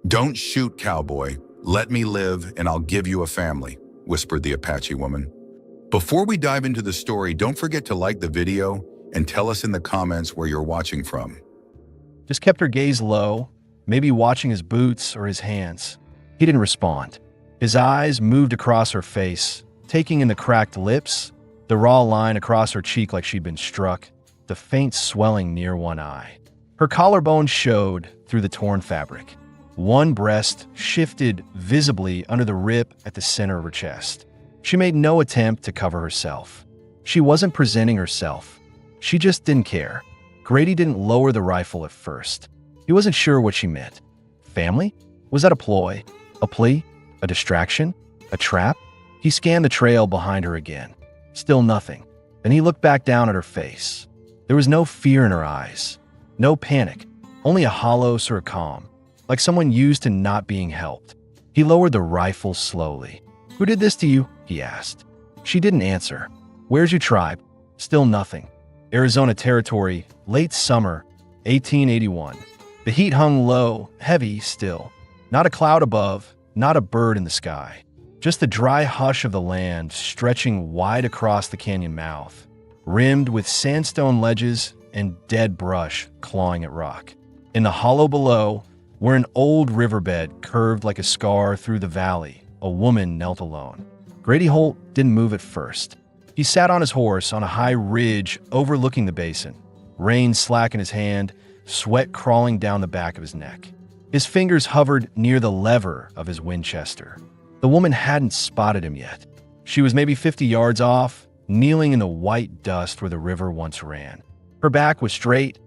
"Don't shoot, cowboy. Let me live and I'll give you a family," whispered the Apache woman. Before we dive into the story, don't forget to like the video and tell us in the comments where you're watching from. Just kept her gaze low, maybe watching his boots or his hands. He didn't respond. His eyes moved across her face, taking in the cracked lips, the raw line across her cheek like she'd been struck, the faint swelling near one eye. Her collarbone showed through the torn fabric. One breast shifted visibly under the rip at the center of her chest. She made no attempt to cover herself. She wasn't presenting herself. She just didn't care. Grady didn't lower the rifle at first. He wasn't sure what she meant. Family? Was that a ploy? A plea? A distraction? A trap? He scanned the trail behind her again. Still nothing. Then he looked back down at her face. There was no fear in her eyes. No panic. Only a hollow sort of calm, like someone used to not being helped. He lowered the rifle slowly. "Who did this to you?" he asked. She didn't answer. "Where's your tribe?" Still nothing. "Arizona Territory, late summer, 1881. The heat hung low, heavy still. Not a cloud above, not a bird in the sky. Just the dry hush of the land stretching wide across the canyon mouth, rimmed with sandstone ledges and dead brush clawing at rock. In the hollow below, where an old riverbed curved like a scar through the valley, a woman knelt alone. Grady Holt didn't move at first. He sat on his horse on a high ridge overlooking the basin, rein slack in his hand, sweat crawling down the back of his neck. His fingers hovered near the lever of his Winchester. The woman hadn't spotted him yet. She was maybe 50 yards off, kneeling in the white dust where the river once ran. Her back was straight,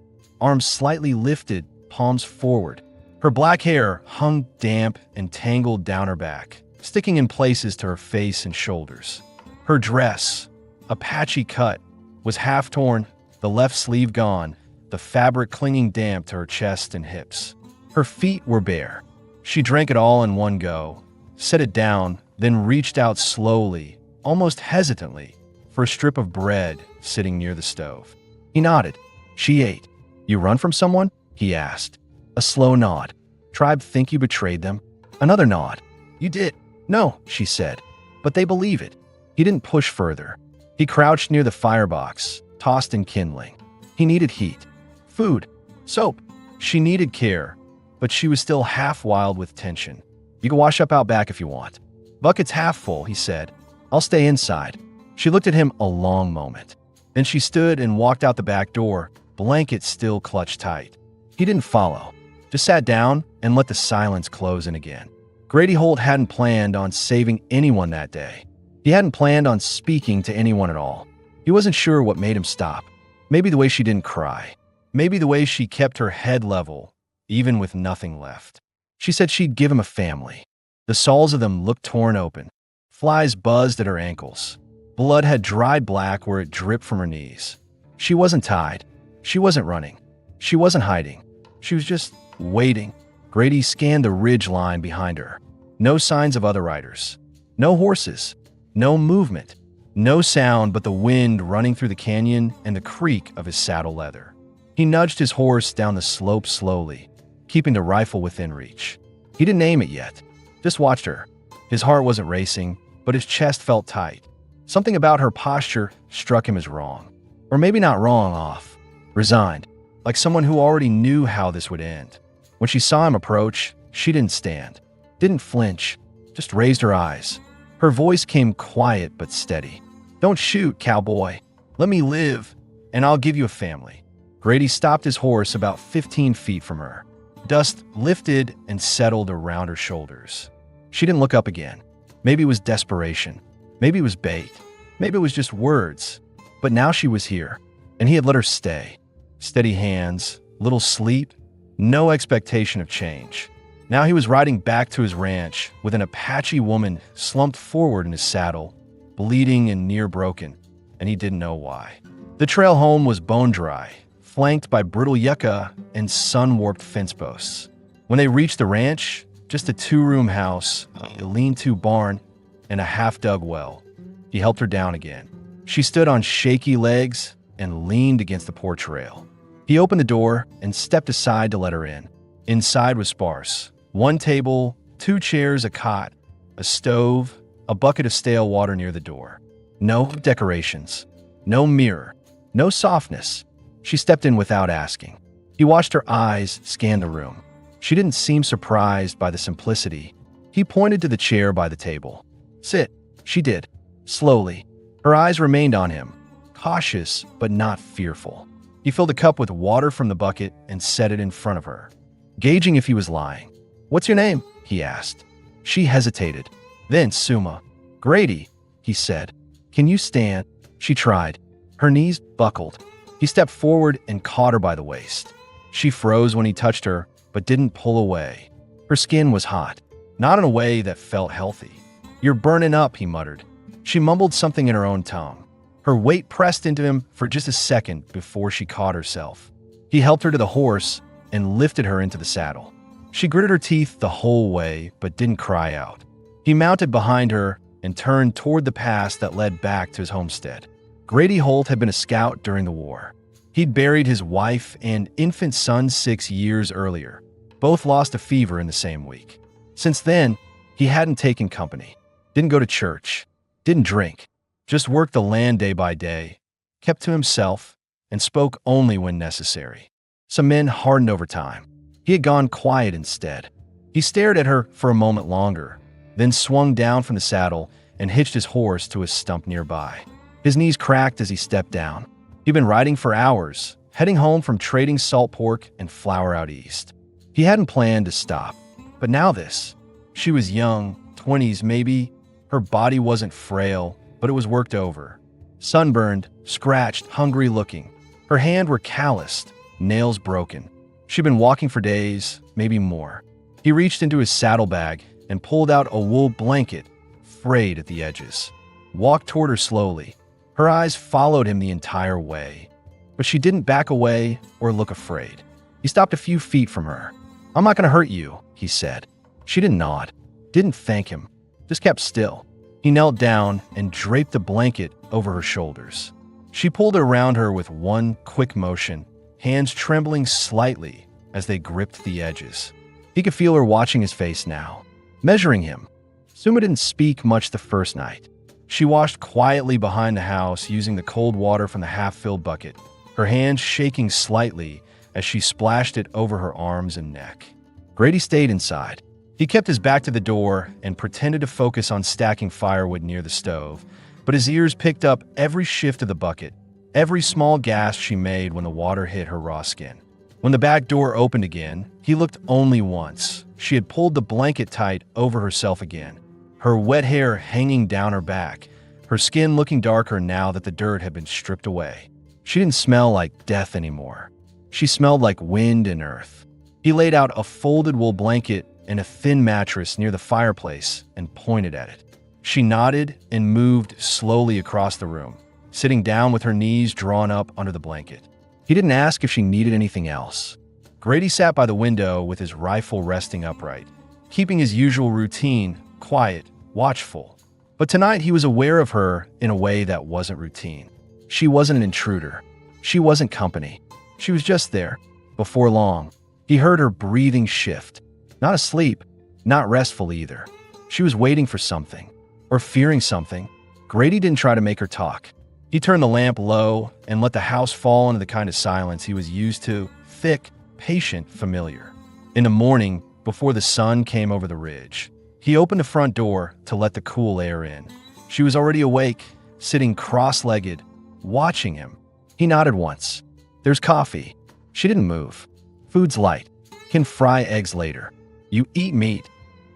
arms slightly lifted, palms forward. Her black hair hung damp and tangled down her back, sticking in places to her face and shoulders. Her dress, Apache cut, was half torn, the left sleeve gone, the fabric clinging damp to her chest and hips. Her feet were bare. She drank it all in one go, set it down, then reached out slowly, almost hesitantly, for a strip of bread sitting near the stove. He nodded. She ate. "You run from someone?" he asked. A slow nod. "Tribe think you betrayed them?" Another nod. "You did." "No," she said, "but they believe it." He didn't push further. He crouched near the firebox, tossed in kindling. He needed heat. Food. Soap. She needed care, but she was still half wild with tension. "You can wash up out back if you want." "Bucket's half full," he said. "I'll stay inside." She looked at him a long moment. Then she stood and walked out the back door, blanket still clutched tight. He didn't follow, just sat down and let the silence close in again. Grady Holt hadn't planned on saving anyone that day. He hadn't planned on speaking to anyone at all. He wasn't sure what made him stop. Maybe the way she didn't cry. Maybe the way she kept her head level, even with nothing left. She said she'd give him a family. The soles of them looked torn open. Flies buzzed at her ankles. Blood had dried black where it dripped from her knees. She wasn't tied. She wasn't running. She wasn't hiding. She was just waiting. Grady scanned the ridge line behind her. No signs of other riders. No horses. No movement. No sound but the wind running through the canyon and the creak of his saddle leather. He nudged his horse down the slope slowly, keeping the rifle within reach. He didn't aim it yet. Just watched her. His heart wasn't racing, but his chest felt tight. Something about her posture struck him as wrong. Or maybe not wrong, off. Resigned, like someone who already knew how this would end. When she saw him approach, she didn't stand, didn't flinch, just raised her eyes. Her voice came quiet but steady. "Don't shoot, cowboy. Let me live, and I'll give you a family." Grady stopped his horse about 15 feet from her. Dust lifted and settled around her shoulders. She didn't look up again. Maybe it was desperation. Maybe it was bait. Maybe it was just words. But now she was here, and he had let her stay. Steady hands, little sleep, no expectation of change. Now he was riding back to his ranch with an Apache woman slumped forward in his saddle, bleeding and near broken, and he didn't know why. The trail home was bone dry, flanked by brittle yucca and sun-warped fence posts. When they reached the ranch, just a two-room house, a lean-to barn, and a half-dug well. He helped her down again. She stood on shaky legs and leaned against the porch rail. He opened the door and stepped aside to let her in. Inside was sparse. One table, two chairs, a cot, a stove, a bucket of stale water near the door. No decorations, no mirror, no softness. She stepped in without asking. He watched her eyes scan the room. She didn't seem surprised by the simplicity. He pointed to the chair by the table. "Sit." She did, slowly. Her eyes remained on him, cautious but not fearful. He filled a cup with water from the bucket and set it in front of her, gauging if he was lying. "What's your name?" he asked. She hesitated. Then Suma. "Grady," he said. "Can you stand?" She tried. Her knees buckled. He stepped forward and caught her by the waist. She froze when he touched her, but didn't pull away. Her skin was hot, not in a way that felt healthy. "You're burning up," he muttered. She mumbled something in her own tongue. Her weight pressed into him for just a second before she caught herself. He helped her to the horse and lifted her into the saddle. She gritted her teeth the whole way, but didn't cry out. He mounted behind her and turned toward the pass that led back to his homestead. Grady Holt had been a scout during the war. He'd buried his wife and infant son 6 years earlier. Both lost to fever in the same week. Since then, he hadn't taken company, didn't go to church, didn't drink, just worked the land day by day, kept to himself, and spoke only when necessary. Some men hardened over time. He had gone quiet instead. He stared at her for a moment longer, then swung down from the saddle and hitched his horse to a stump nearby. His knees cracked as he stepped down. He'd been riding for hours, heading home from trading salt pork and flour out east. He hadn't planned to stop, but now this. She was young, 20s maybe. Her body wasn't frail, but it was worked over. Sunburned, scratched, hungry looking. Her hands were calloused, nails broken. She'd been walking for days, maybe more. He reached into his saddlebag and pulled out a wool blanket, frayed at the edges. Walked toward her slowly. Her eyes followed him the entire way, but she didn't back away or look afraid. He stopped a few feet from her. "I'm not going to hurt you," he said. She didn't nod, didn't thank him, just kept still. He knelt down and draped the blanket over her shoulders. She pulled it around her with one quick motion, hands trembling slightly as they gripped the edges. He could feel her watching his face now, measuring him. Suma didn't speak much the first night. She washed quietly behind the house using the cold water from the half-filled bucket, her hands shaking slightly as she splashed it over her arms and neck. Grady stayed inside. He kept his back to the door and pretended to focus on stacking firewood near the stove, but his ears picked up every shift of the bucket, every small gasp she made when the water hit her raw skin. When the back door opened again, he looked only once. She had pulled the blanket tight over herself again, her wet hair hanging down her back, her skin looking darker now that the dirt had been stripped away. She didn't smell like death anymore. She smelled like wind and earth. He laid out a folded wool blanket and a thin mattress near the fireplace and pointed at it. She nodded and moved slowly across the room, sitting down with her knees drawn up under the blanket. He didn't ask if she needed anything else. Grady sat by the window with his rifle resting upright, keeping his usual routine, quiet, watchful. But tonight he was aware of her in a way that wasn't routine. She wasn't an intruder. She wasn't company. She was just there. Before long, he heard her breathing shift. Not asleep, not restful either. She was waiting for something, or fearing something. Grady didn't try to make her talk. He turned the lamp low and let the house fall into the kind of silence he was used to, thick, patient, familiar. In the morning, before the sun came over the ridge, he opened the front door to let the cool air in. She was already awake, sitting cross-legged, watching him. He nodded once. "There's coffee." She didn't move. "Food's light. Can fry eggs later." "You eat meat?"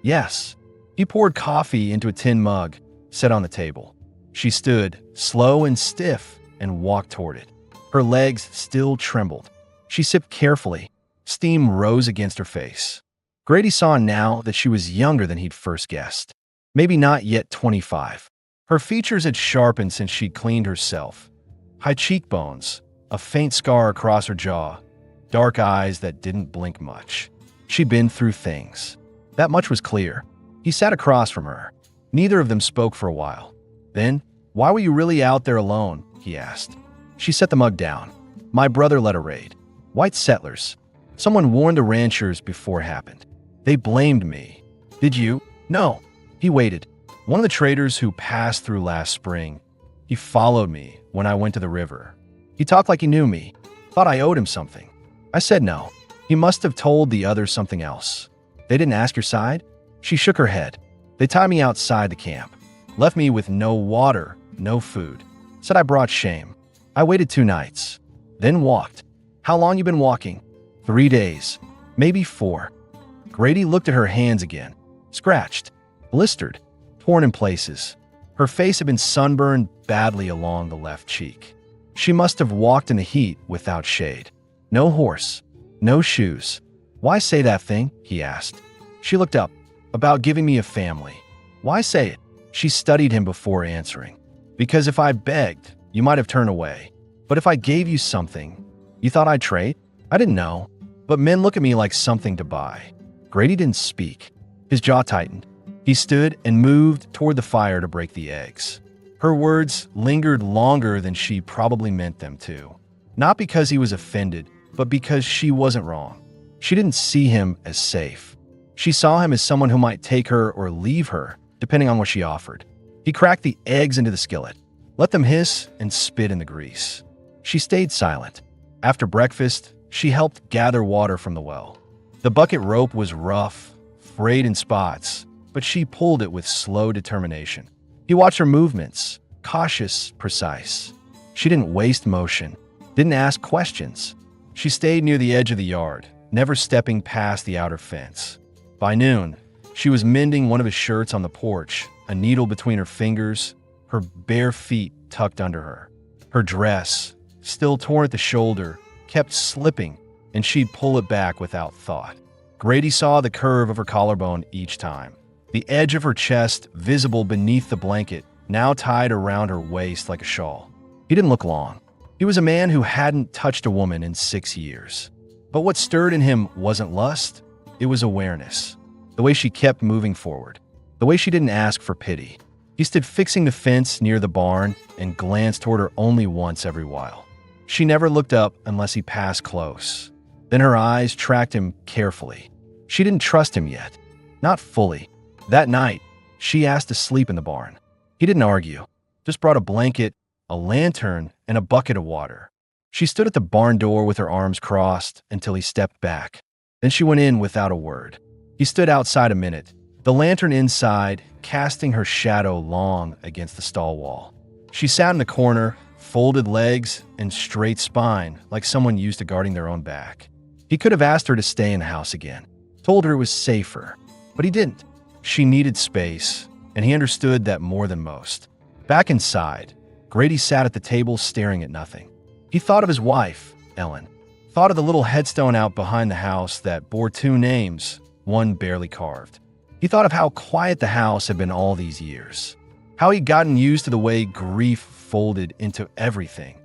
"Yes." He poured coffee into a tin mug, set on the table. She stood, slow and stiff, and walked toward it. Her legs still trembled. She sipped carefully. Steam rose against her face. Grady saw now that she was younger than he'd first guessed. Maybe not yet 25. Her features had sharpened since she'd cleaned herself. High cheekbones, a faint scar across her jaw, dark eyes that didn't blink much. She'd been through things. That much was clear. He sat across from her. Neither of them spoke for a while. Then, "Why were you really out there alone?" he asked. She set the mug down. "My brother led a raid. White settlers. Someone warned the ranchers before it happened. They blamed me. Did you? No. He waited. One of the traders who passed through last spring. He followed me when I went to the river. He talked like he knew me. Thought I owed him something. I said no. He must have told the others something else. They didn't ask your side? She shook her head. They tied me outside the camp. Left me with no water, no food. Said I brought shame. I waited 2 nights. Then walked. How long you been walking? 3 days. Maybe 4. Grady looked at her hands again. Scratched. Blistered. Torn in places. Her face had been sunburned badly along the left cheek. She must have walked in the heat without shade. No horse. No shoes. Why say that thing? He asked. She looked up. About giving me a family. Why say it? She studied him before answering. Because if I begged, you might have turned away. But if I gave you something, you thought I'd trade? I didn't know. But men look at me like something to buy. Grady didn't speak. His jaw tightened. He stood and moved toward the fire to break the eggs. Her words lingered longer than she probably meant them to. Not because he was offended, but because she wasn't wrong. She didn't see him as safe. She saw him as someone who might take her or leave her, depending on what she offered. He cracked the eggs into the skillet, let them hiss and spit in the grease. She stayed silent. After breakfast, she helped gather water from the well. The bucket rope was rough, frayed in spots, but she pulled it with slow determination. He watched her movements, cautious, precise. She didn't waste motion, didn't ask questions. She stayed near the edge of the yard, never stepping past the outer fence. By noon, she was mending one of his shirts on the porch, a needle between her fingers, her bare feet tucked under her. Her dress, still torn at the shoulder, kept slipping, and she'd pull it back without thought. Grady saw the curve of her collarbone each time. The edge of her chest visible beneath the blanket, now tied around her waist like a shawl. He didn't look long. He was a man who hadn't touched a woman in 6 years. But what stirred in him wasn't lust, it was awareness. The way she kept moving forward. The way she didn't ask for pity. He stood fixing the fence near the barn and glanced toward her only once every while. She never looked up unless he passed close. Then her eyes tracked him carefully. She didn't trust him yet. Not fully. That night, she asked to sleep in the barn. He didn't argue. Just brought a blanket, a lantern, and a bucket of water. She stood at the barn door with her arms crossed until he stepped back. Then she went in without a word. He stood outside a minute, the lantern inside, casting her shadow long against the stall wall. She sat in the corner, folded legs and straight spine like someone used to guarding their own back. He could have asked her to stay in the house again, told her it was safer, but he didn't. She needed space, and he understood that more than most. Back inside, Grady sat at the table staring at nothing. He thought of his wife, Ellen. Thought of the little headstone out behind the house that bore 2 names, one barely carved. He thought of how quiet the house had been all these years. How he'd gotten used to the way grief folded into everything.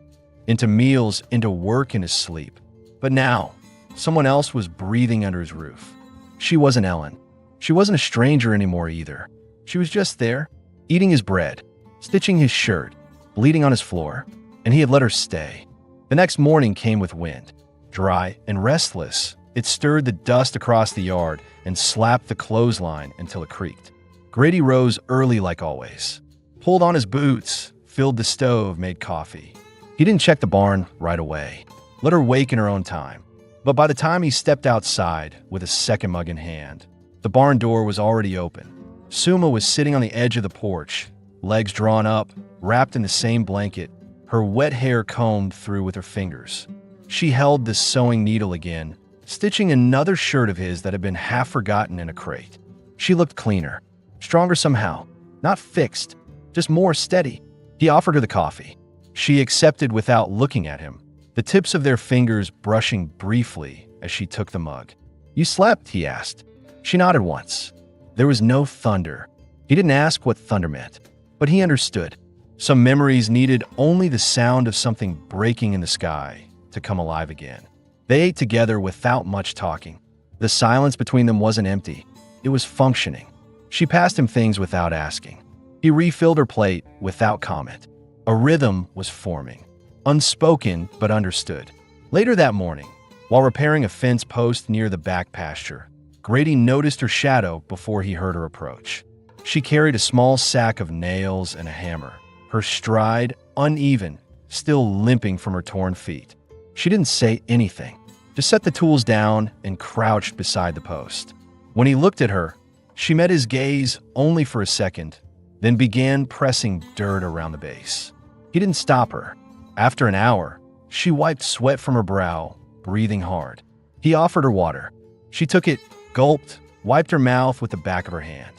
Into meals, into work, and his sleep. But now, someone else was breathing under his roof. She wasn't Ellen. She wasn't a stranger anymore either. She was just there, eating his bread, stitching his shirt, bleeding on his floor, and he had let her stay. The next morning came with wind. Dry and restless, it stirred the dust across the yard and slapped the clothesline until it creaked. Grady rose early like always. Pulled on his boots, filled the stove, made coffee. He didn't check the barn right away. Let her wake in her own time. But by the time he stepped outside with a second mug in hand, the barn door was already open. Suma was sitting on the edge of the porch, legs drawn up, wrapped in the same blanket, her wet hair combed through with her fingers. She held the sewing needle again, stitching another shirt of his that had been half forgotten in a crate. She looked cleaner, stronger somehow, not fixed, just more steady. He offered her the coffee. She accepted without looking at him, the tips of their fingers brushing briefly as she took the mug. "You slept?" he asked. She nodded once. There was no thunder. He didn't ask what thunder meant, but he understood. Some memories needed only the sound of something breaking in the sky to come alive again. They ate together without much talking. The silence between them wasn't empty. It was functioning. She passed him things without asking. He refilled her plate without comment. A rhythm was forming, unspoken but understood. Later that morning, while repairing a fence post near the back pasture, Grady noticed her shadow before he heard her approach. She carried a small sack of nails and a hammer, her stride uneven, still limping from her torn feet. She didn't say anything, just set the tools down and crouched beside the post. When he looked at her, she met his gaze only for a second, then began pressing dirt around the base. He didn't stop her. After an hour, she wiped sweat from her brow, breathing hard. He offered her water. She took it, gulped, wiped her mouth with the back of her hand.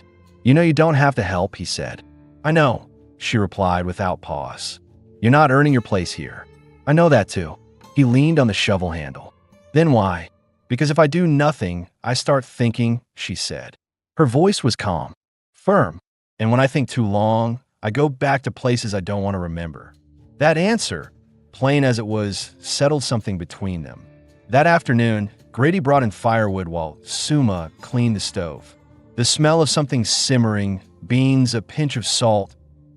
"You know you don't have to help," he said. "I know," she replied without pause. "You're not earning your place here." "I know that too." He leaned on the shovel handle. "Then why?" "Because if I do nothing, I start thinking," she said. Her voice was calm, firm, and when I think too long, I go back to places I don't want to remember. That answer, plain as it was, settled something between them. That afternoon, Grady brought in firewood while Suma cleaned the stove. The smell of something simmering, beans, a pinch of salt,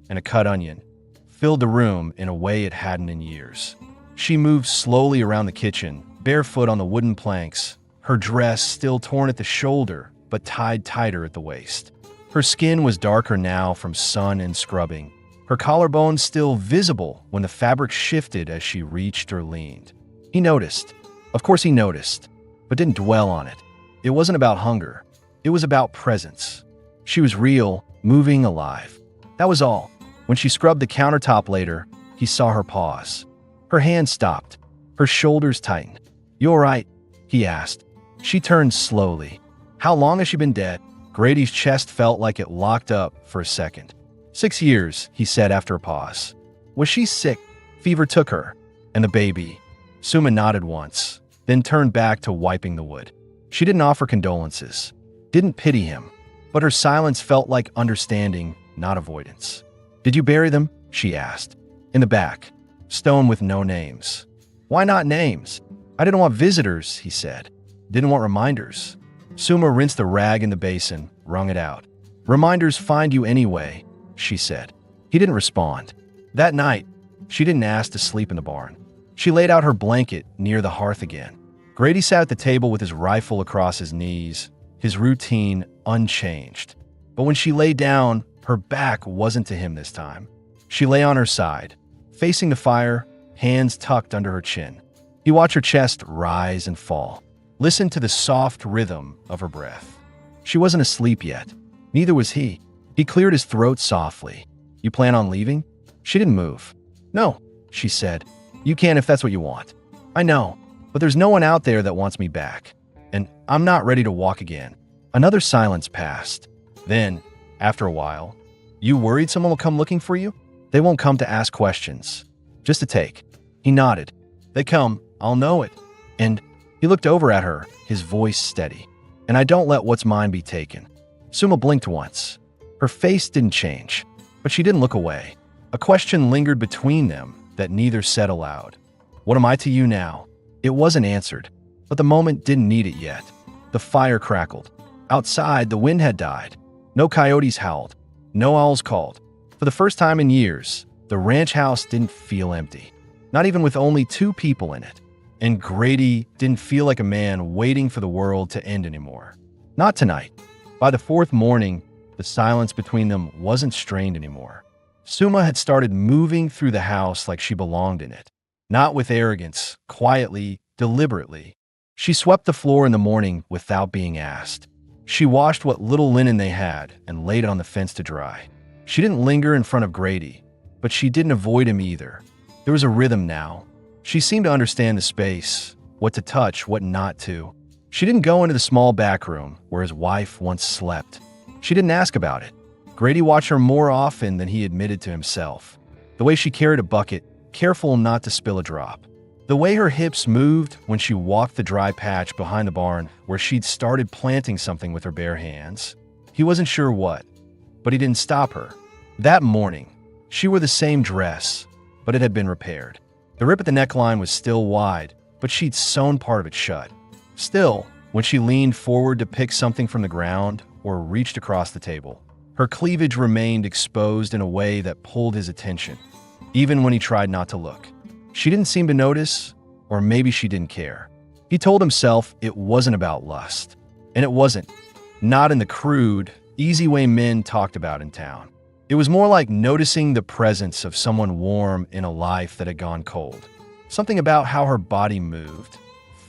and a cut onion filled the room in a way it hadn't in years. She moved slowly around the kitchen, barefoot on the wooden planks, her dress still torn at the shoulder but tied tighter at the waist. Her skin was darker now from sun and scrubbing, her collarbones still visible when the fabric shifted as she reached or leaned. He noticed. Of course he noticed, but didn't dwell on it. It wasn't about hunger. It was about presence. She was real, moving, alive. That was all. When she scrubbed the countertop later, he saw her pause. Her hand stopped. Her shoulders tightened. "You all right?" he asked. She turned slowly. "How long has she been dead?" Grady's chest felt like it locked up for a second. 6 years, he said after a pause. "Was she sick?" "Fever took her." "And the baby?" Suma nodded once, then turned back to wiping the wood. She didn't offer condolences, didn't pity him, but her silence felt like understanding, not avoidance. "Did you bury them?" she asked. "In the back. Stone with no names." "Why not names?" "I didn't want visitors," he said. "Didn't want reminders." Suma rinsed the rag in the basin, wrung it out. "Reminders find you anyway," she said. He didn't respond. That night, she didn't ask to sleep in the barn. She laid out her blanket near the hearth again. Grady sat at the table with his rifle across his knees, his routine unchanged. But when she lay down, her back wasn't to him this time. She lay on her side, facing the fire, hands tucked under her chin. He watched her chest rise and fall, listened to the soft rhythm of her breath. She wasn't asleep yet. Neither was he. He cleared his throat softly. "You plan on leaving?" She didn't move. "No," she said. "You can if that's what you want." "I know, but there's no one out there that wants me back. And I'm not ready to walk again." Another silence passed. Then, after a while, "You worried someone will come looking for you?" "They won't come to ask questions. Just to take." He nodded. "They come, I'll know it." And he looked over at her, his voice steady. "And I don't let what's mine be taken." Suma blinked once. Her face didn't change, but she didn't look away. A question lingered between them that neither said aloud. "What am I to you now?" It wasn't answered, but the moment didn't need it yet. The fire crackled. Outside, the wind had died. No coyotes howled. No owls called. For the first time in years, the ranch house didn't feel empty. Not even with only 2 people in it. And Grady didn't feel like a man waiting for the world to end anymore. Not tonight. By the 4th morning, the silence between them wasn't strained anymore. Suma had started moving through the house like she belonged in it. Not with arrogance, quietly, deliberately. She swept the floor in the morning without being asked. She washed what little linen they had and laid it on the fence to dry. She didn't linger in front of Grady, but she didn't avoid him either. There was a rhythm now. She seemed to understand the space, what to touch, what not to. She didn't go into the small back room where his wife once slept. She didn't ask about it. Grady watched her more often than he admitted to himself. The way she carried a bucket, careful not to spill a drop. The way her hips moved when she walked the dry patch behind the barn where she'd started planting something with her bare hands. He wasn't sure what, but he didn't stop her. That morning, she wore the same dress, but it had been repaired. The rip at the neckline was still wide, but she'd sewn part of it shut. Still, when she leaned forward to pick something from the ground or reached across the table, her cleavage remained exposed in a way that pulled his attention, even when he tried not to look. She didn't seem to notice, or maybe she didn't care. He told himself it wasn't about lust. And it wasn't. Not in the crude, easy way men talked about in town. It was more like noticing the presence of someone warm in a life that had gone cold. Something about how her body moved,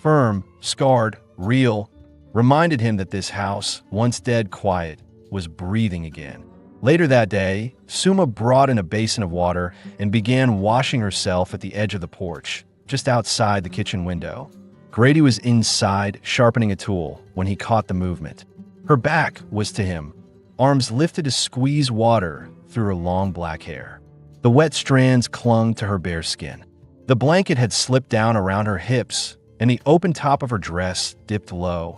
firm, scarred, real, reminded him that this house, once dead quiet, was breathing again. Later that day, Suma brought in a basin of water and began washing herself at the edge of the porch, just outside the kitchen window. Grady was inside, sharpening a tool, when he caught the movement. Her back was to him, arms lifted to squeeze water through her long black hair. The wet strands clung to her bare skin. The blanket had slipped down around her hips, and the open top of her dress dipped low,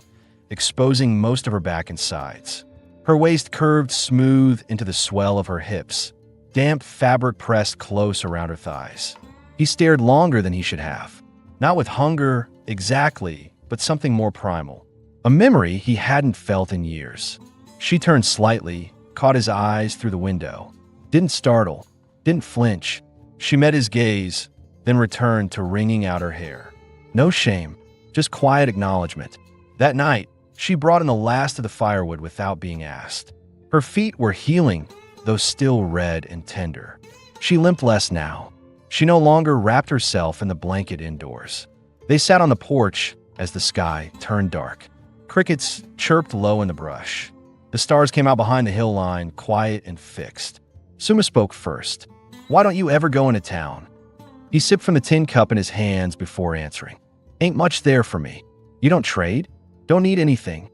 exposing most of her back and sides. Her waist curved smooth into the swell of her hips, damp fabric pressed close around her thighs. He stared longer than he should have. Not with hunger, exactly, but something more primal. A memory he hadn't felt in years. She turned slightly, caught his eyes through the window. Didn't startle, didn't flinch. She met his gaze, then returned to wringing out her hair. No shame, just quiet acknowledgement. That night, she brought in the last of the firewood without being asked. Her feet were healing, though still red and tender. She limped less now. She no longer wrapped herself in the blanket indoors. They sat on the porch as the sky turned dark. Crickets chirped low in the brush. The stars came out behind the hill line, quiet and fixed. Suma spoke first. "Why don't you ever go into town?" He sipped from the tin cup in his hands before answering. "Ain't much there for me. You don't trade? Don't need anything.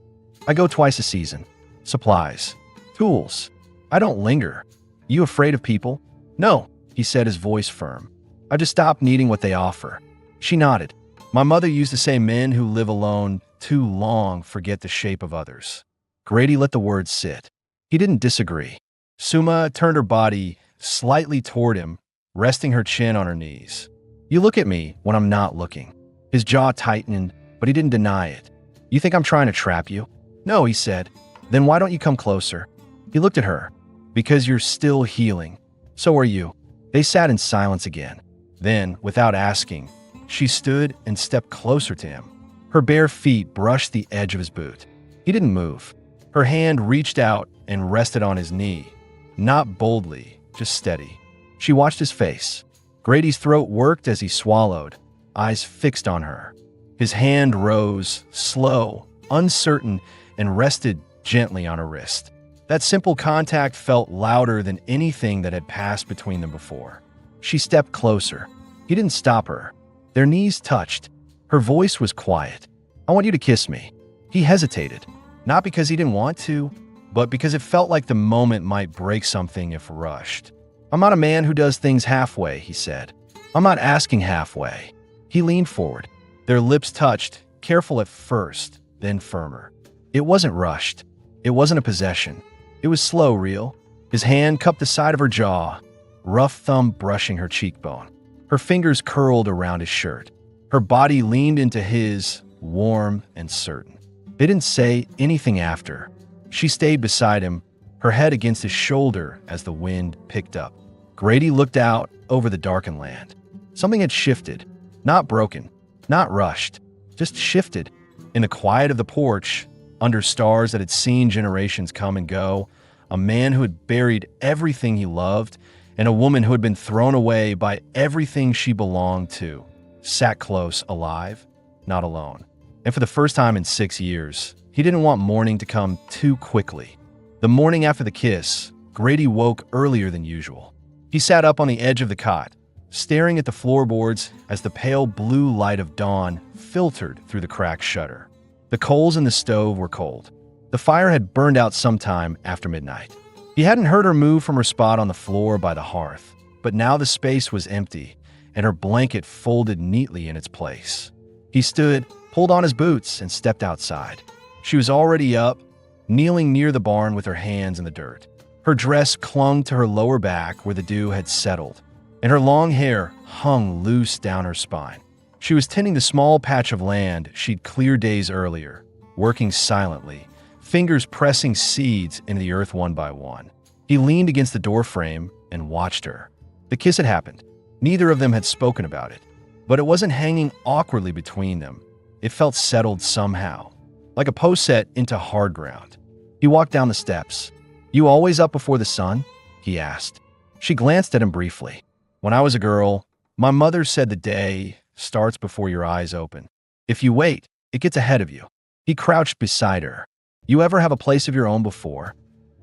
I go twice a season. Supplies. Tools. I don't linger. You afraid of people?" "No," he said, his voice firm. "I just stopped needing what they offer." She nodded. "My mother used to say men who live alone too long forget the shape of others." Grady let the words sit. He didn't disagree. Suma turned her body slightly toward him, resting her chin on her knees. "You look at me when I'm not looking." His jaw tightened, but he didn't deny it. "You think I'm trying to trap you?" "No," he said. "Then why don't you come closer?" He looked at her. "Because you're still healing. So are you." They sat in silence again. Then, without asking, she stood and stepped closer to him. Her bare feet brushed the edge of his boot. He didn't move. Her hand reached out and rested on his knee. Not boldly, just steady. She watched his face. Grady's throat worked as he swallowed, eyes fixed on her. His hand rose, slow, uncertain, and rested gently on her wrist. That simple contact felt louder than anything that had passed between them before. She stepped closer. He didn't stop her. Their knees touched. Her voice was quiet. "I want you to kiss me." He hesitated, not because he didn't want to, but because it felt like the moment might break something if rushed. "I'm not a man who does things halfway," he said. "I'm not asking halfway." He leaned forward. Their lips touched, careful at first, then firmer. It wasn't rushed. It wasn't a possession. It was slow, real. His hand cupped the side of her jaw, rough thumb brushing her cheekbone. Her fingers curled around his shirt. Her body leaned into his, warm and certain. They didn't say anything after. She stayed beside him, her head against his shoulder as the wind picked up. Grady looked out over the darkened land. Something had shifted, not broken, not rushed, just shifted. In the quiet of the porch, under stars that had seen generations come and go, a man who had buried everything he loved and a woman who had been thrown away by everything she belonged to sat close, alive, not alone. And for the first time in 6 years, he didn't want morning to come too quickly. The morning after the kiss, Grady woke earlier than usual. He sat up on the edge of the cot, staring at the floorboards as the pale blue light of dawn filtered through the cracked shutter. The coals in the stove were cold. The fire had burned out sometime after midnight. He hadn't heard her move from her spot on the floor by the hearth, but now the space was empty and her blanket folded neatly in its place. He stood, pulled on his boots, and stepped outside. She was already up, kneeling near the barn with her hands in the dirt. Her dress clung to her lower back where the dew had settled, and her long hair hung loose down her spine. She was tending the small patch of land she'd cleared days earlier, working silently, fingers pressing seeds into the earth one by one. He leaned against the doorframe and watched her. The kiss had happened. Neither of them had spoken about it, but it wasn't hanging awkwardly between them. It felt settled somehow. like a post set into hard ground. He walked down the steps. "You always up before the sun?" he asked. She glanced at him briefly. "When I was a girl, my mother said the day starts before your eyes open. If you wait, it gets ahead of you." He crouched beside her. "You ever have a place of your own before?"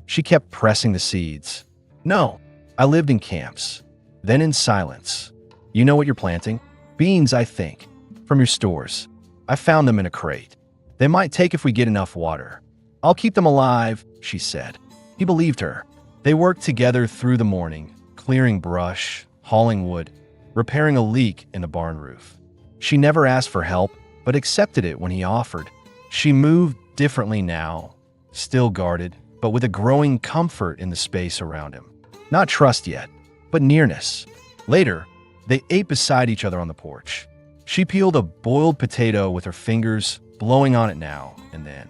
She kept pressing the seeds. "No, I lived in camps, then in silence. You know what you're planting? Beans, I think, from your stores. I found them in a crate. They might take if we get enough water. I'll keep them alive," she said. He believed her. They worked together through the morning, clearing brush, hauling wood, repairing a leak in the barn roof. She never asked for help, but accepted it when he offered. She moved differently now, still guarded, but with a growing comfort in the space around him. Not trust yet, but nearness. Later, they ate beside each other on the porch. She peeled a boiled potato with her fingers, blowing on it now and then.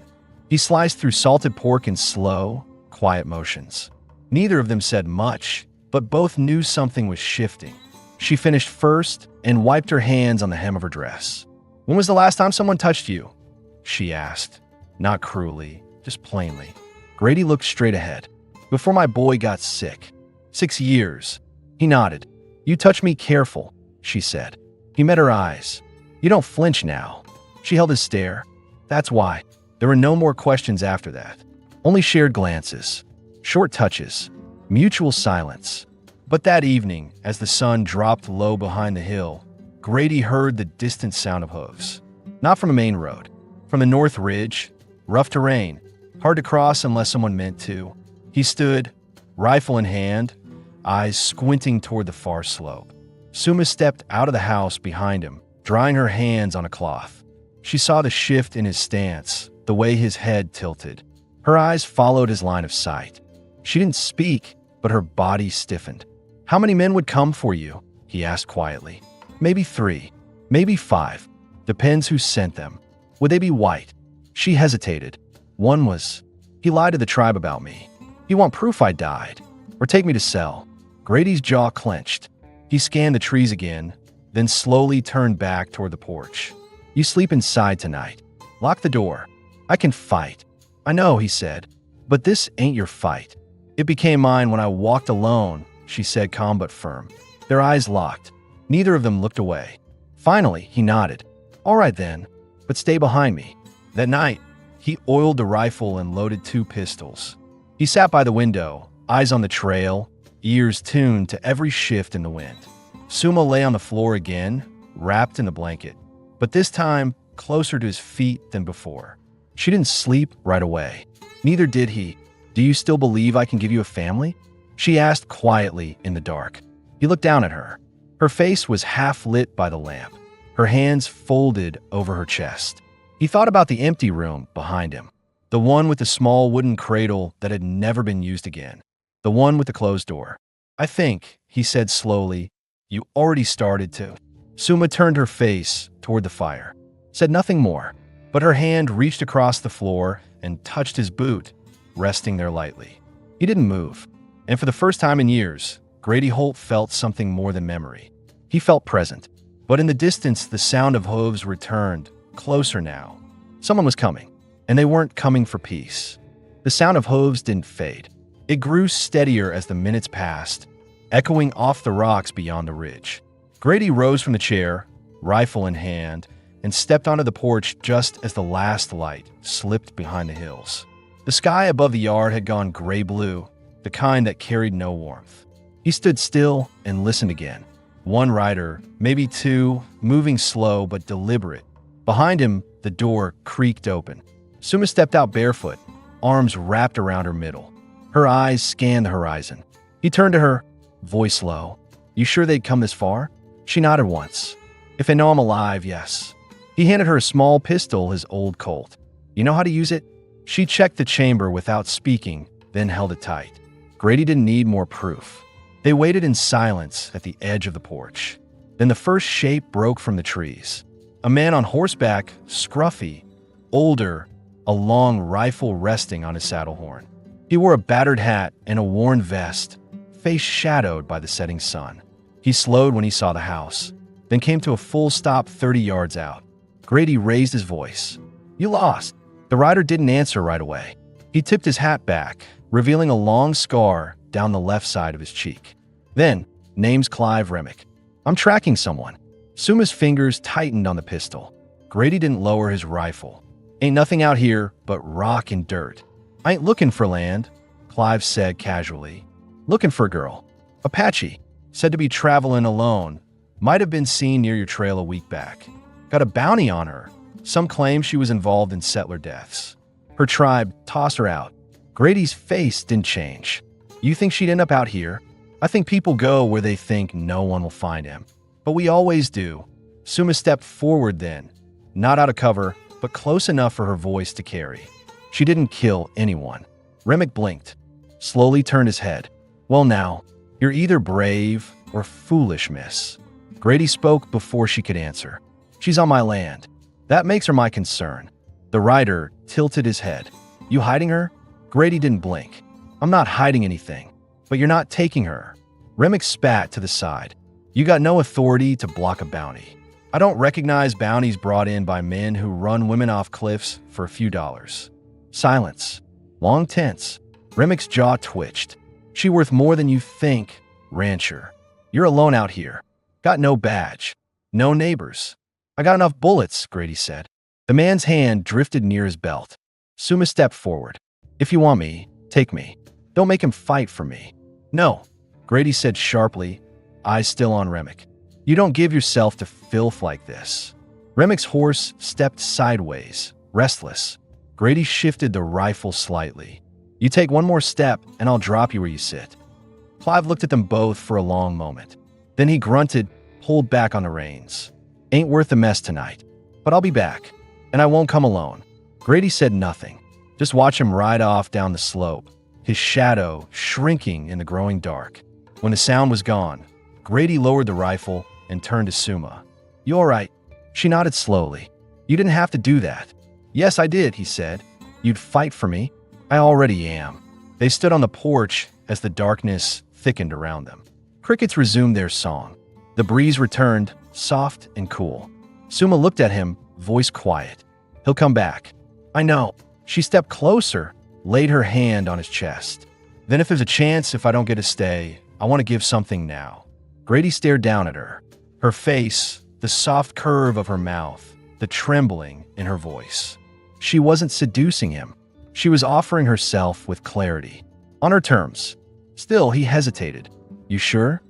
He sliced through salted pork in slow, quiet motions. Neither of them said much, but both knew something was shifting. She finished first and wiped her hands on the hem of her dress. "When was the last time someone touched you?" she asked. Not cruelly, just plainly. Grady looked straight ahead. "Before my boy got sick. 6 years." He nodded. "You touch me careful," she said. He met her eyes. "You don't flinch now." She held his stare. That's why. There were no more questions after that. Only shared glances. Short touches. Mutual silence. But that evening, as the sun dropped low behind the hill, Grady heard the distant sound of hooves. Not from a main road. From the north ridge. Rough terrain. Hard to cross unless someone meant to. He stood, rifle in hand, eyes squinting toward the far slope. Suma stepped out of the house behind him, drying her hands on a cloth. She saw the shift in his stance, the way his head tilted. Her eyes followed his line of sight. She didn't speak, but her body stiffened. "How many men would come for you?" he asked quietly. "Maybe 3, maybe 5. Depends who sent them. Would they be white?" She hesitated. "One was. He lied to the tribe about me. You want proof I died? Or take me to sell?" Grady's jaw clenched. He scanned the trees again, then slowly turned back toward the porch. "You sleep inside tonight. Lock the door. I can fight." "I know," he said, "but this ain't your fight." "It became mine when I walked alone," she said, calm but firm. Their eyes locked. Neither of them looked away. Finally, he nodded. "All right then, but stay behind me." That night, he oiled the rifle and loaded 2 pistols. He sat by the window, eyes on the trail, ears tuned to every shift in the wind. Suma lay on the floor again, wrapped in the blanket, but this time closer to his feet than before. She didn't sleep right away. Neither did he. "Do you still believe I can give you a family?" she asked quietly in the dark. He looked down at her. Her face was half lit by the lamp, her hands folded over her chest. He thought about the empty room behind him, the one with the small wooden cradle that had never been used again, the one with the closed door. "I think," he said slowly, "you already started to." Suma turned her face toward the fire, said nothing more, but her hand reached across the floor and touched his boot, resting there lightly. He didn't move, and for the first time in years, Grady Holt felt something more than memory. He felt present, but in the distance the sound of hooves returned, closer now. Someone was coming, and they weren't coming for peace. The sound of hooves didn't fade. It grew steadier as the minutes passed, echoing off the rocks beyond the ridge. Grady rose from the chair, rifle in hand, and stepped onto the porch just as the last light slipped behind the hills. The sky above the yard had gone gray-blue, the kind that carried no warmth. He stood still and listened again. 1 rider, maybe 2, moving slow but deliberate. Behind him, the door creaked open. Suma stepped out barefoot, arms wrapped around her middle. Her eyes scanned the horizon. He turned to her, voice low. "You sure they'd come this far?" She nodded once. "If they know I'm alive, yes." He handed her a small pistol, his old Colt. "You know how to use it?" She checked the chamber without speaking, then held it tight. Grady didn't need more proof. They waited in silence at the edge of the porch. Then the first shape broke from the trees. A man on horseback, scruffy, older, a long rifle resting on his saddle horn. He wore a battered hat and a worn vest, face shadowed by the setting sun. He slowed when he saw the house, then came to a full stop 30 yards out. Grady raised his voice. "You lost, The rider didn't answer right away. He tipped his hat back, revealing a long scar down the left side of his cheek. Then, name's Clive Remick. I'm tracking someone. Suma's fingers tightened on the pistol. Grady didn't lower his rifle. Ain't nothing out here but rock and dirt. I ain't looking for land, Clive said casually. Looking for a girl. Apache, said to be traveling alone. Might have been seen near your trail a week back. Got a bounty on her. Some claim she was involved in settler deaths. Her tribe tossed her out. Grady's face didn't change. You think she'd end up out here? I think people go where they think no one will find him. But we always do. Suma stepped forward then, not out of cover, but close enough for her voice to carry. She didn't kill anyone. Remick blinked, slowly turned his head. Well now, you're either brave or foolish, miss. Grady spoke before she could answer. She's on my land. That makes her my concern. The rider tilted his head. You hiding her? Grady didn't blink. I'm not hiding anything, but you're not taking her. Remick spat to the side. You got no authority to block a bounty. I don't recognize bounties brought in by men who run women off cliffs for a few dollars. Silence. Long tense. Remick's jaw twitched. She worth more than you think, rancher. You're alone out here. Got no badge. No neighbors. I got enough bullets, Grady said. The man's hand drifted near his belt. Suma stepped forward. If you want me, take me. Don't make him fight for me. No, Grady said sharply, eyes still on Remick. You don't give yourself to filth like this. Remick's horse stepped sideways, restless. Grady shifted the rifle slightly. You take one more step, and I'll drop you where you sit. Clive looked at them both for a long moment. Then he grunted, pulled back on the reins. Ain't worth the mess tonight, but I'll be back, and I won't come alone. Grady said nothing. Just watch him ride off down the slope, his shadow shrinking in the growing dark. When the sound was gone, Grady lowered the rifle and turned to Suma. You all right? She nodded slowly. You didn't have to do that. Yes, I did, he said. You'd fight for me? I already am. They stood on the porch as the darkness thickened around them. Crickets resumed their song. The breeze returned, soft and cool. Suma looked at him, voice quiet. He'll come back. I know. She stepped closer, laid her hand on his chest. Then if there's a chance if I don't get to stay, I want to give something now. Grady stared down at her. Her face, the soft curve of her mouth, the trembling in her voice. She wasn't seducing him. She was offering herself with clarity. On her terms. Still, he hesitated. You sure?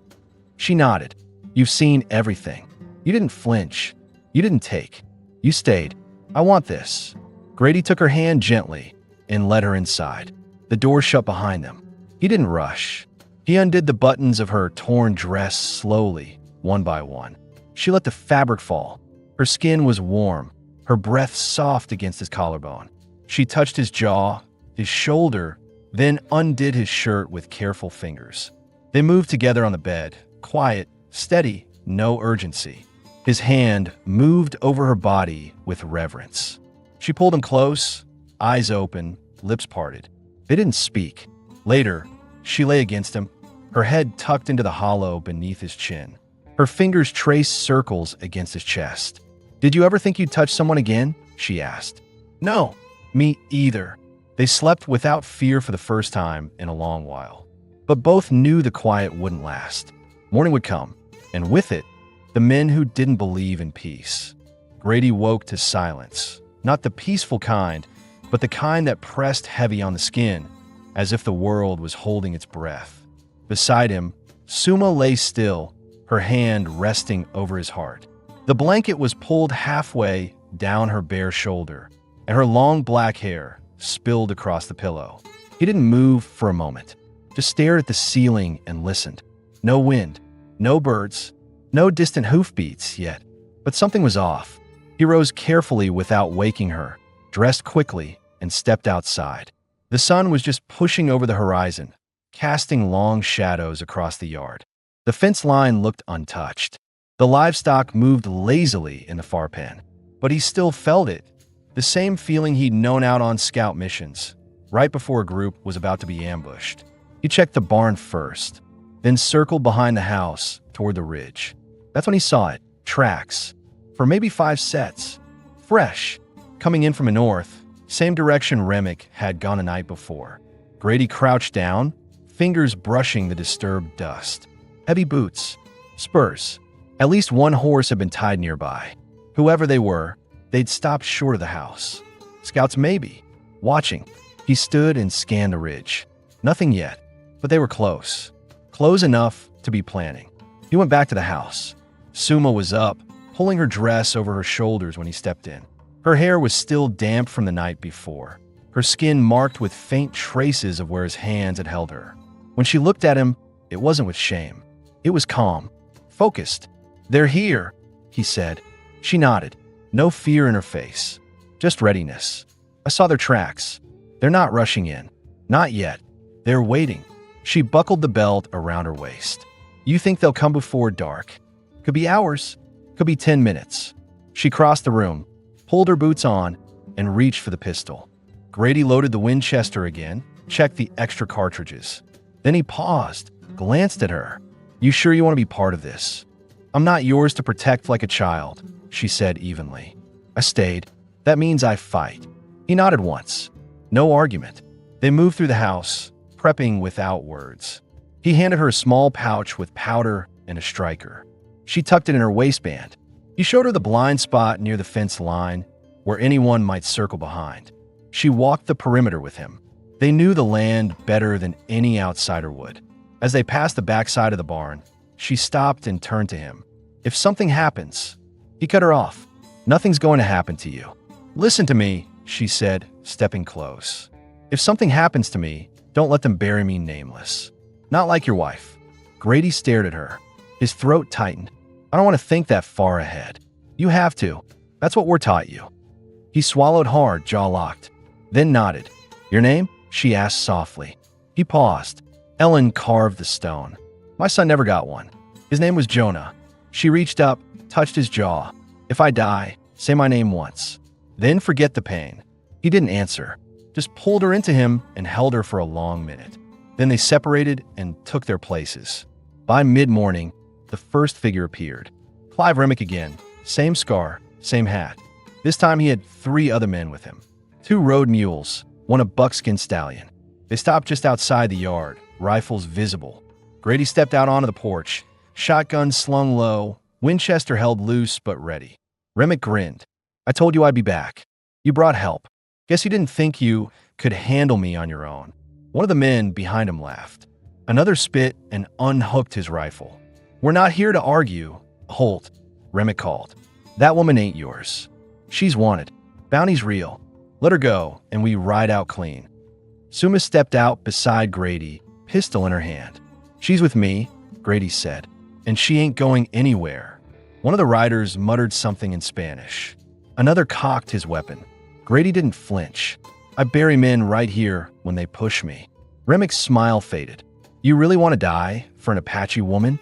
She nodded. You've seen everything. You didn't flinch. You didn't take. You stayed. I want this. Grady took her hand gently and led her inside. The door shut behind them. He didn't rush. He undid the buttons of her torn dress slowly, one by one. She let the fabric fall. Her skin was warm, her breath soft against his collarbone. She touched his jaw, his shoulder, then undid his shirt with careful fingers. They moved together on the bed, quiet, steady, no urgency. His hand moved over her body with reverence. She pulled him close, eyes open, lips parted. They didn't speak. Later, she lay against him, her head tucked into the hollow beneath his chin. Her fingers traced circles against his chest. Did you ever think you'd touch someone again? She asked. No, me either. They slept without fear for the first time in a long while. But both knew the quiet wouldn't last. Morning would come, and with it, the men who didn't believe in peace. Grady woke to silence, not the peaceful kind, but the kind that pressed heavy on the skin, as if the world was holding its breath. Beside him, Suma lay still, her hand resting over his heart. The blanket was pulled halfway down her bare shoulder, and her long black hair spilled across the pillow. He didn't move for a moment, just stared at the ceiling and listened. No wind, no birds, no distant hoofbeats yet, but something was off. He rose carefully without waking her, dressed quickly, and stepped outside. The sun was just pushing over the horizon, casting long shadows across the yard. The fence line looked untouched. The livestock moved lazily in the far pen, but he still felt it, the same feeling he'd known out on scout missions, right before a group was about to be ambushed. He checked the barn first, then circled behind the house toward the ridge. That's when he saw it, tracks, for maybe 5 sets, fresh, coming in from the north, same direction Remick had gone a night before. Grady crouched down, fingers brushing the disturbed dust. Heavy boots. Spurs. At least one horse had been tied nearby. Whoever they were, they'd stopped short of the house. Scouts maybe. Watching, he stood and scanned the ridge. Nothing yet, but they were close. Close enough to be planning. He went back to the house. Suma was up, pulling her dress over her shoulders when he stepped in. Her hair was still damp from the night before, her skin marked with faint traces of where his hands had held her. When she looked at him, it wasn't with shame. It was calm, focused. "They're here," he said. She nodded, no fear in her face, just readiness. "I saw their tracks. They're not rushing in. Not yet. They're waiting." She buckled the belt around her waist. "You think they'll come before dark? Could be hours. Could be 10 minutes. She crossed the room, pulled her boots on, and reached for the pistol. Grady loaded the Winchester again, checked the extra cartridges. Then he paused, glanced at her. "You sure you want to be part of this?" "I'm not yours to protect like a child," she said evenly. "I stayed. That means I fight." He nodded once. No argument. They moved through the house, prepping without words. He handed her a small pouch with powder and a striker. She tucked it in her waistband. He showed her the blind spot near the fence line, where anyone might circle behind. She walked the perimeter with him. They knew the land better than any outsider would. As they passed the backside of the barn, she stopped and turned to him. "If something happens..." He cut her off. "Nothing's going to happen to you." "Listen to me," she said, stepping close. "If something happens to me, don't let them bury me nameless. Not like your wife." Grady stared at her. His throat tightened. "I don't want to think that far ahead." "You have to. That's what we're taught you." He swallowed hard, jaw locked, then nodded. "Your name?" she asked softly. He paused. Ellen carved the stone. "My son never got one. His name was Jonah." She reached up, touched his jaw. "If I die, say my name once. Then forget the pain." He didn't answer, just pulled her into him and held her for a long minute. Then they separated and took their places. By mid-morning, the first figure appeared. Clive Remick again, same scar, same hat. This time he had 3 other men with him. 2 road mules, one a buckskin stallion. They stopped just outside the yard, rifles visible. Grady stepped out onto the porch, shotgun slung low, Winchester held loose but ready. Remick grinned. "I told you I'd be back. You brought help. Guess you didn't think you could handle me on your own." One of the men behind him laughed. Another spit and unhooked his rifle. "We're not here to argue." "Holt," Remick called. "That woman ain't yours. She's wanted. Bounty's real. Let her go, and we ride out clean." Suma stepped out beside Grady, pistol in her hand. "She's with me," Grady said, "and she ain't going anywhere." One of the riders muttered something in Spanish. Another cocked his weapon. Grady didn't flinch. "I bury men right here when they push me." Remick's smile faded. "You really want to die for an Apache woman?"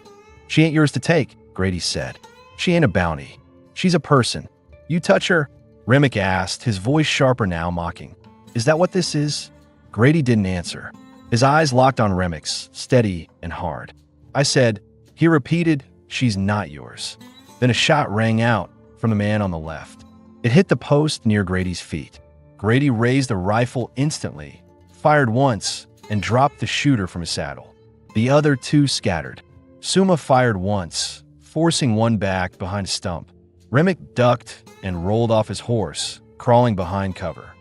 "She ain't yours to take," Grady said. "She ain't a bounty. She's a person. You touch her?" Remick asked, his voice sharper now, mocking. "Is that what this is?" Grady didn't answer. His eyes locked on Remick's, steady and hard. "I said," he repeated, "she's not yours." Then a shot rang out from the man on the left. It hit the post near Grady's feet. Grady raised the rifle instantly, fired once, and dropped the shooter from his saddle. The other 2 scattered. Suma fired once, forcing one back behind a stump. Remick ducked and rolled off his horse, crawling behind cover.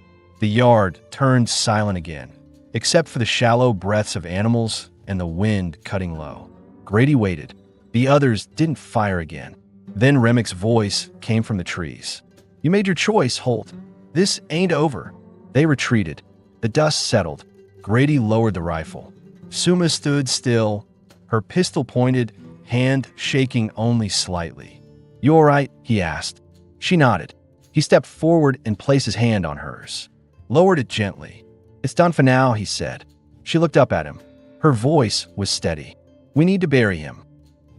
The yard turned silent again, except for the shallow breaths of animals and the wind cutting low. Grady waited. The others didn't fire again. Then Remick's voice came from the trees. "You made your choice, Holt. This ain't over." They retreated. The dust settled. Grady lowered the rifle. Suma stood still, her pistol pointed, hand shaking only slightly. "You all right?" he asked. She nodded. He stepped forward and placed his hand on hers. Lowered it gently. "It's done for now," he said. She looked up at him. Her voice was steady. "We need to bury him."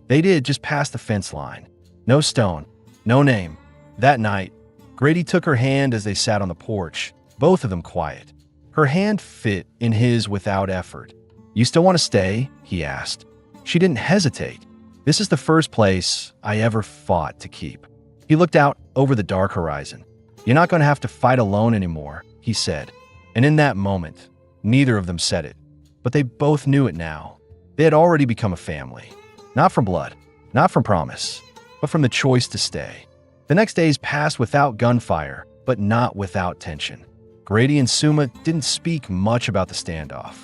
They did, just past the fence line. No stone, no name. That night, Grady took her hand as they sat on the porch, both of them quiet. Her hand fit in his without effort. "You still want to stay?" he asked. She didn't hesitate. "This is the first place I ever fought to keep." He looked out over the dark horizon. "You're not going to have to fight alone anymore. he said. And in that moment, neither of them said it, but they both knew it now. They had already become a family. Not from blood, not from promise, but from the choice to stay. The next days passed without gunfire, but not without tension. Grady and Suma didn't speak much about the standoff.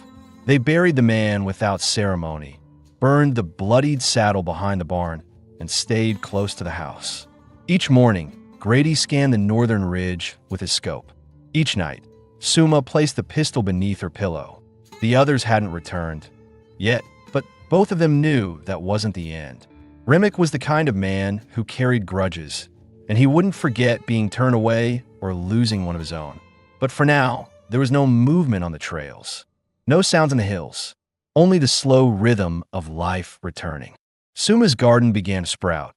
They buried the man without ceremony, burned the bloodied saddle behind the barn, and stayed close to the house. Each morning, Grady scanned the northern ridge with his scope. Each night, Suma placed the pistol beneath her pillow. The others hadn't returned yet, but both of them knew that wasn't the end. Remick was the kind of man who carried grudges, and he wouldn't forget being turned away or losing one of his own. But for now, there was no movement on the trails, no sounds in the hills, only the slow rhythm of life returning. Suma's garden began to sprout,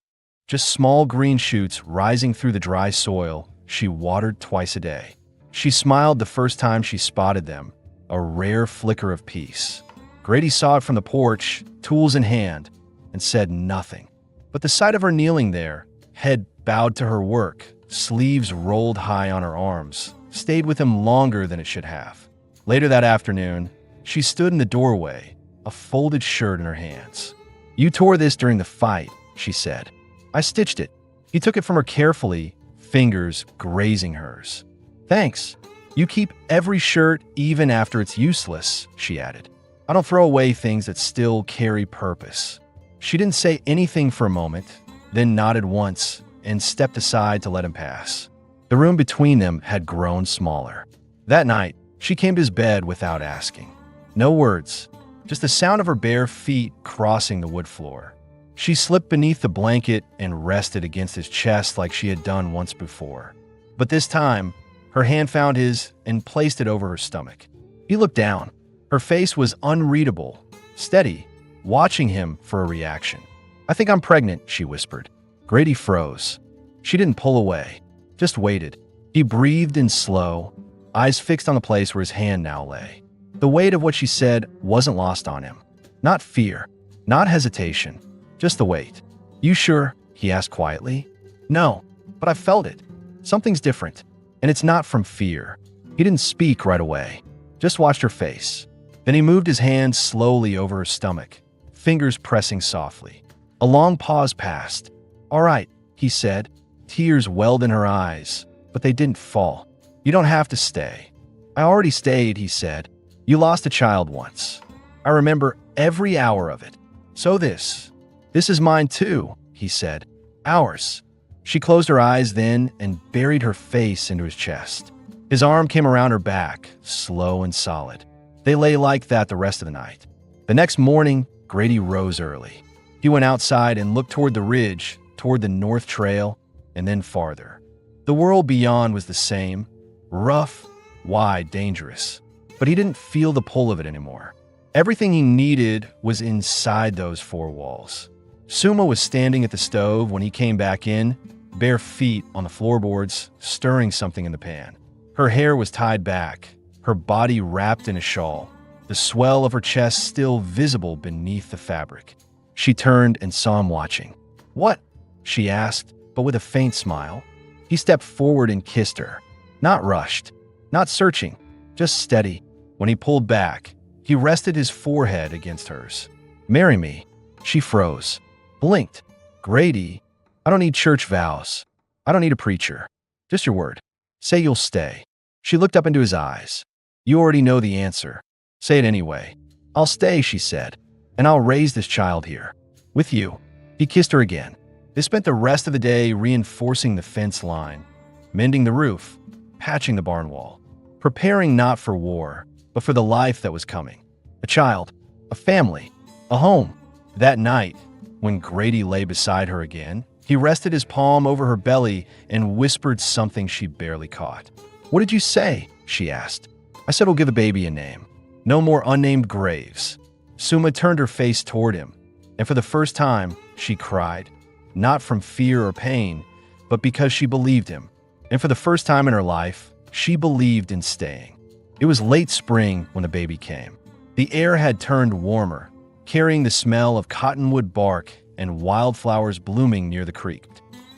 just small green shoots rising through the dry soil she watered twice a day. She smiled the first time she spotted them, a rare flicker of peace. Grady saw it from the porch, tools in hand, and said nothing. But the sight of her kneeling there, head bowed to her work, sleeves rolled high on her arms, stayed with him longer than it should have. Later that afternoon, she stood in the doorway, a folded shirt in her hands. "You tore this during the fight," she said. "I stitched it." He took it from her carefully, fingers grazing hers. "Thanks. You keep every shirt even after it's useless," she added. "I don't throw away things that still carry purpose." She didn't say anything for a moment, then nodded once and stepped aside to let him pass. The room between them had grown smaller. That night, she came to his bed without asking. No words, just the sound of her bare feet crossing the wood floor. She slipped beneath the blanket and rested against his chest like she had done once before. But this time, her hand found his and placed it over her stomach. He looked down. Her face was unreadable, steady, watching him for a reaction. "I think I'm pregnant," she whispered. Grady froze. She didn't pull away, just waited. He breathed in slow, eyes fixed on the place where his hand now lay. The weight of what she said wasn't lost on him. Not fear, not hesitation, just the weight. "You sure?" he asked quietly. "No, but I felt it. Something's different, and it's not from fear." He didn't speak right away, just watched her face. Then he moved his hand slowly over her stomach, fingers pressing softly. A long pause passed. "All right," he said. Tears welled in her eyes, but they didn't fall. "You don't have to stay." "I already stayed," he said. "You lost a child once. I remember every hour of it. So this is mine too," he said. "Ours." She closed her eyes then and buried her face into his chest. His arm came around her back, slow and solid. They lay like that the rest of the night. The next morning, Grady rose early. He went outside and looked toward the ridge, toward the north trail, and then farther. The world beyond was the same, rough, wide, dangerous. But he didn't feel the pull of it anymore. Everything he needed was inside those four walls. Suma was standing at the stove when he came back in, bare feet on the floorboards, stirring something in the pan. Her hair was tied back, her body wrapped in a shawl, the swell of her chest still visible beneath the fabric. She turned and saw him watching. "What?" she asked, but with a faint smile. He stepped forward and kissed her. Not rushed, not searching, just steady. When he pulled back, he rested his forehead against hers. "Marry me." She froze, blinked. "Grady, I don't need church vows. I don't need a preacher. Just your word. Say you'll stay." She looked up into his eyes. "You already know the answer. Say it anyway." "I'll stay," she said, "and I'll raise this child here. With you." He kissed her again. They spent the rest of the day reinforcing the fence line, mending the roof, patching the barn wall, preparing not for war, but for the life that was coming. A child, a family, a home. That night, when Grady lay beside her again, he rested his palm over her belly and whispered something she barely caught. "What did you say?" she asked. "I said we'll give the baby a name. No more unnamed graves." Suma turned her face toward him, and for the first time, she cried. Not from fear or pain, but because she believed him. And for the first time in her life, she believed in staying. It was late spring when the baby came. The air had turned warmer, carrying the smell of cottonwood bark and wildflowers blooming near the creek.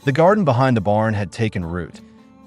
The garden behind the barn had taken root,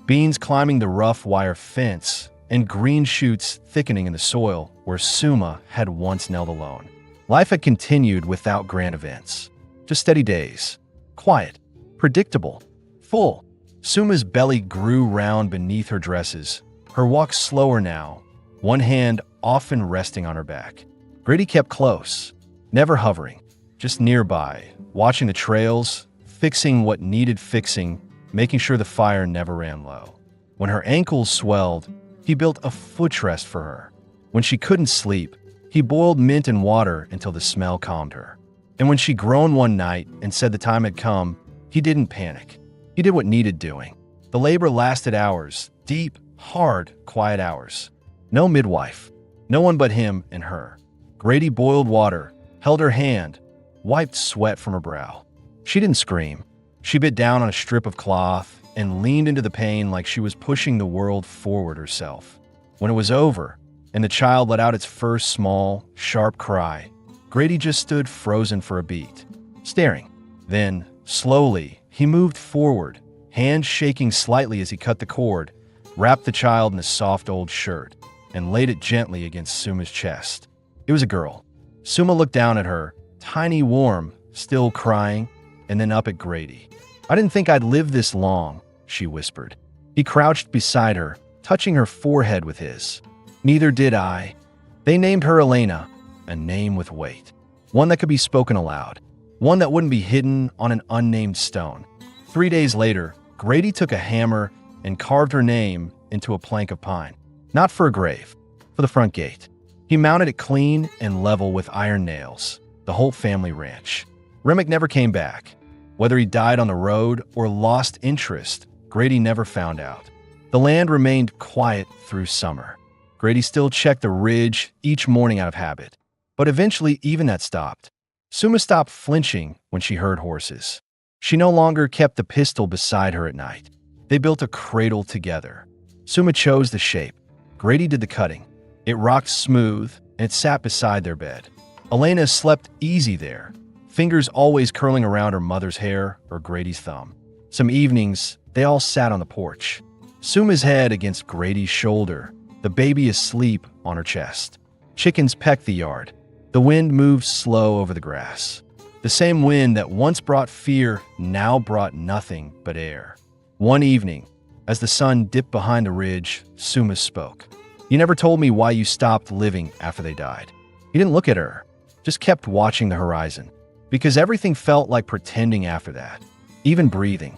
beans climbing the rough wire fence, and green shoots thickening in the soil where Suma had once knelt alone. Life had continued without grand events. Just steady days. Quiet. Predictable. Full. Suma's belly grew round beneath her dresses, her walk slower now, one hand often resting on her back. Grady kept close, never hovering, just nearby, watching the trails, fixing what needed fixing, making sure the fire never ran low. When her ankles swelled, he built a footrest for her. When she couldn't sleep, he boiled mint and water until the smell calmed her. And when she groaned one night and said the time had come, he didn't panic. He did what needed doing. The labor lasted hours, deep, hard, quiet hours. No midwife, no one but him and her. Grady boiled water, held her hand, wiped sweat from her brow. She didn't scream. She bit down on a strip of cloth and leaned into the pain like she was pushing the world forward herself. When it was over, and the child let out its first small, sharp cry, Grady just stood frozen for a beat, staring. Then, slowly, he moved forward, hands shaking slightly as he cut the cord, wrapped the child in a soft old shirt, and laid it gently against Suma's chest. It was a girl. Suma looked down at her, tiny, warm, still crying, and then up at Grady. "I didn't think I'd live this long," she whispered. He crouched beside her, touching her forehead with his. "Neither did I." They named her Elena, a name with weight, one that could be spoken aloud, one that wouldn't be hidden on an unnamed stone. 3 days later, Grady took a hammer and carved her name into a plank of pine. Not for a grave, for the front gate. He mounted it clean and level with iron nails, the whole family ranch. Remick never came back. Whether he died on the road or lost interest, Grady never found out. The land remained quiet through summer. Grady still checked the ridge each morning out of habit. But eventually even that stopped. Suma stopped flinching when she heard horses. She no longer kept the pistol beside her at night. They built a cradle together. Suma chose the shape. Grady did the cutting. It rocked smooth, and it sat beside their bed. Elena slept easy there, fingers always curling around her mother's hair or Grady's thumb. Some evenings, they all sat on the porch. Suma's head against Grady's shoulder, the baby asleep on her chest. Chickens pecked the yard. The wind moved slow over the grass. The same wind that once brought fear now brought nothing but air. One evening, as the sun dipped behind the ridge, Suma spoke. "You never told me why you stopped living after they died." He didn't look at her, just kept watching the horizon, because everything felt like pretending after that, even breathing.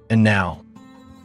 And now,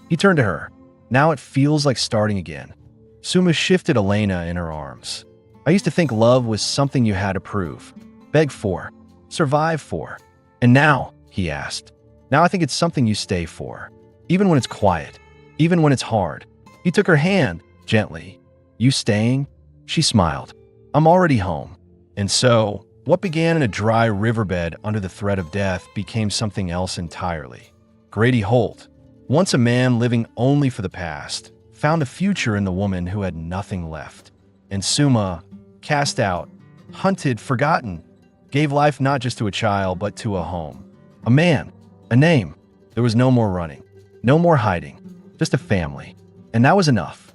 he turned to her. Now it feels like starting again. Suma shifted Elena in her arms. "I used to think love was something you had to prove, beg for, survive for. And now," he asked, "now I think it's something you stay for, even when it's quiet, even when it's hard." He took her hand, gently. "You staying?" She smiled. "I'm already home." And so, what began in a dry riverbed under the threat of death became something else entirely. Grady Holt, once a man living only for the past, found a future in the woman who had nothing left. And Suma, cast out, hunted, forgotten, gave life not just to a child, but to a home. A man, a name. There was no more running, no more hiding, just a family. And that was enough.